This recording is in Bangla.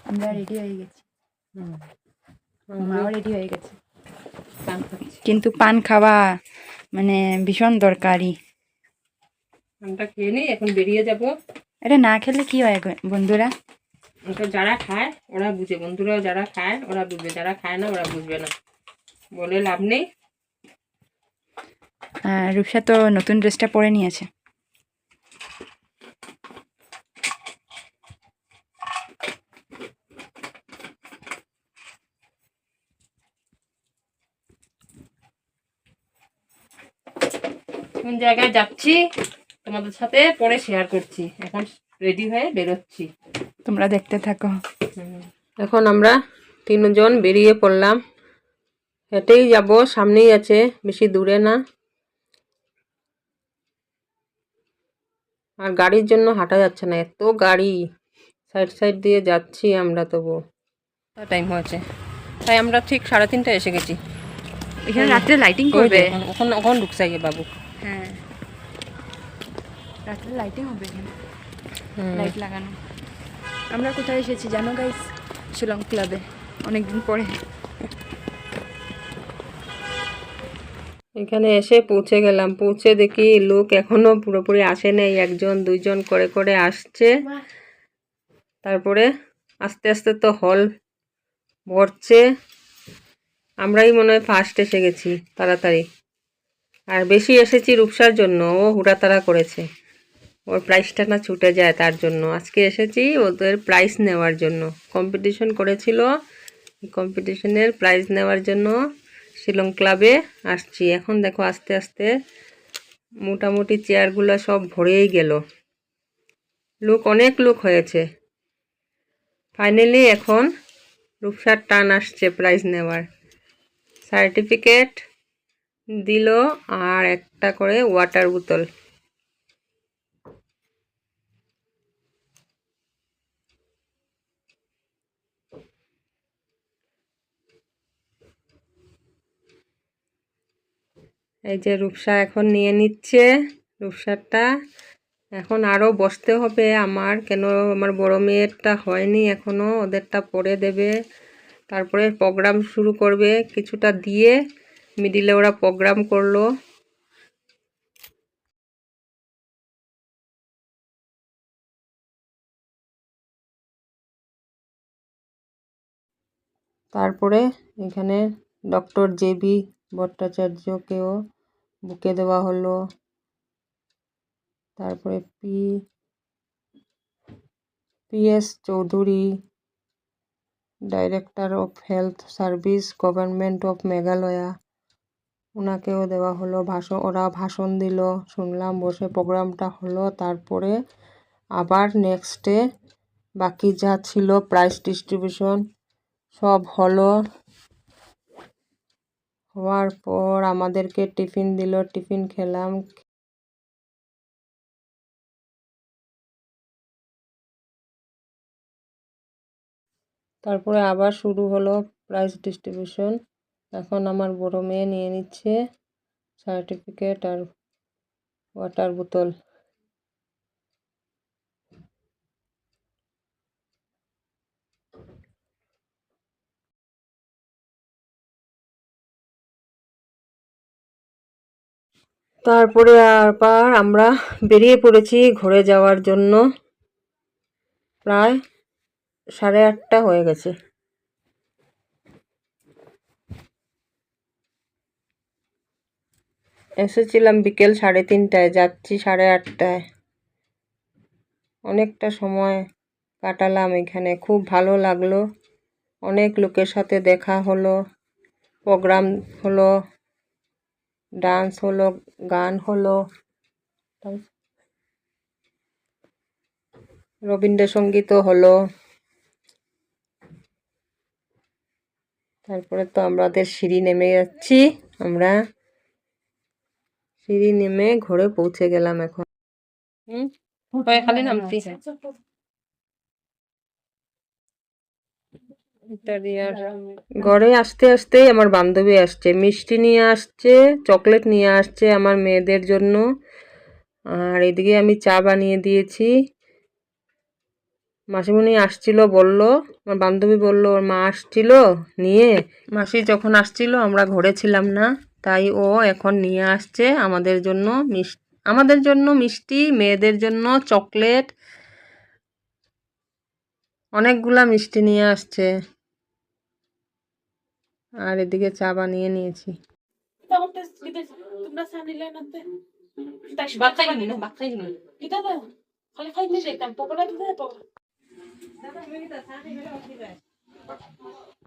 আমরা রেডি হয়ে গেছি, মাও রেডি হয়ে গেছে, কিন্তু পান খাওয়া মানে ভীষণ দরকারি। পানটা খেয়ে নিই, এখন বেরিয়ে যাব। এটা না খেলে কি হয় বন্ধুরা? ওটা যারা খায় ওরা বুঝে, বন্ধুরা যারা খায় ওরা বুঝবে, যারা খায় না ওরা বুঝবে না, বলে লাভ নেই। রূপসা তো নতুন ড্রেসটা পরে নিয়েছে। কোন জায়গায় যাচ্ছি তোমাদের সাথে পরে শেয়ার করছি, এখন রেডি হয়ে বেরোচ্ছি, তোমরা দেখতে থাকো। এখন আমরা তিনজন বেরিয়ে পড়লাম, হেঁটেই যাব, সামনেই আছে, বেশি দূরে না। আর গাড়ির জন্য হাঁটা যাচ্ছে না, এত গাড়ি, সাইড সাইড দিয়ে যাচ্ছি আমরা, তবু টাইম হয়েছে, তাই আমরা ঠিক 3:30 এসে গেছি। এখানে রাত্রে লাইটিং করবে, ওখান ঢুকছাই বাবু। হ্যাঁ রাত্রে লাইটিং হবে এখানে, লাইট লাগানো। আমরা কোথায় এসেছি জানো গাইস? শিলং ক্লাবে, অনেকদিন পরে। এখানে এসে পৌঁছে গেলাম, পৌঁছে দেখি লোক এখনো পুরোপুরি আসে নাই, 1জন 2জন করে করে আসছে। তারপরে আস্তে আস্তে তো হল ভরছে, আমরাই মনে হয় ফার্স্ট এসে গেছি তাড়াতাড়ি। আর বেশি এসেছি রূপসার জন্য, ও হুড়াতাড়া করেছে, ওর প্রাইজটা না ছুটে যায় তার জন্য। আজকে এসেছি ওদের প্রাইজ নেওয়ার জন্য, কম্পিটিশন করেছিল, কম্পিটিশনের প্রাইজ নেওয়ার জন্য শিলং ক্লাবে আসছি। এখন দেখো আস্তে আস্তে মোটামুটি চেয়ারগুলো সব ভরেই গেল, লোক অনেক লোক হয়েছে। ফাইনালি এখন রূপসার টান আসছে প্রাইজ নেওয়ার, সার্টিফিকেট দিল আর একটা করে ওয়াটার বোতল। এই যে রূপসা এখন নিয়ে নিচ্ছে রূপসারটা, এখন আরও বসতে হবে আমার, কেন আমার বড় মেয়েরটা হয়নি এখনও, ওদেরটা পরে দেবে, তারপরে প্রোগ্রাম শুরু করবে। কিছুটা দিয়ে মিডিলে ওরা প্রোগ্রাম করলো। তারপরে এখানে ডক্টর জে.বি. ভট্টাচার্যকেও বুকে দেওয়া হলো, তারপরে PS. Chowdhury, director of health service government of Meghalaya, ওনাকেও দেওয়া হলো ভাষণ। ওরা ভাষণ দিল, শুনলাম বসে, প্রোগ্রামটা হলো। তারপরে আবার নেক্সটে বাকি যা ছিল প্রাইজ ডিস্ট্রিবিউশন সব হলো। হওয়ার পর আমাদেরকে টিফিন দিল, টিফিন খেলাম। তারপরে আবার শুরু হলো প্রাইজ ডিস্ট্রিবিউশন। এখন আমার বড় মেয়ে নিয়ে নিচ্ছে সার্টিফিকেট আর ওয়াটার বোতল। তারপরে আবার আমরা বেরিয়ে পড়েছি ঘুরে যাওয়ার জন্য, প্রায় 8:30 হয়ে গেছে। এসেছিলাম বিকেল 3:30, যাচ্ছি 8:30। অনেকটা সময় কাটালাম এখানে, খুব ভালো লাগলো, অনেক লোকের সাথে দেখা হলো, প্রোগ্রাম হলো, ডান্স হলো, গান হলো, রবীন্দ্রসঙ্গীতও হলো। তারপরে তো আমাদের সিঁড়ি নেমে যাচ্ছি, আমরা সিঁড়ি নেমে ঘরে পৌঁছে গেলাম। এখন খালি নামছি। ঘরে আসতে আসতে আমার বান্ধবী আসছে, মিষ্টি নিয়ে আসছে, চকলেট নিয়ে আসছে আমার মেয়েদের জন্য। আর এদিকে আমি চা বানিয়ে দিয়েছি। মাসিমণি আসছিল বলল, আমার বান্ধবী বলল ওর মা আসছিল নিয়ে। মাসি যখন আসছিল আমরা ঘরে ছিলাম না, তাই ও এখন নিয়ে আসছে আমাদের জন্য মিষ্টি, মেয়েদের জন্য চকলেট, অনেকগুলা মিষ্টি নিয়ে আসছে। আর এদিকে চা বানিয়ে নিয়েছি।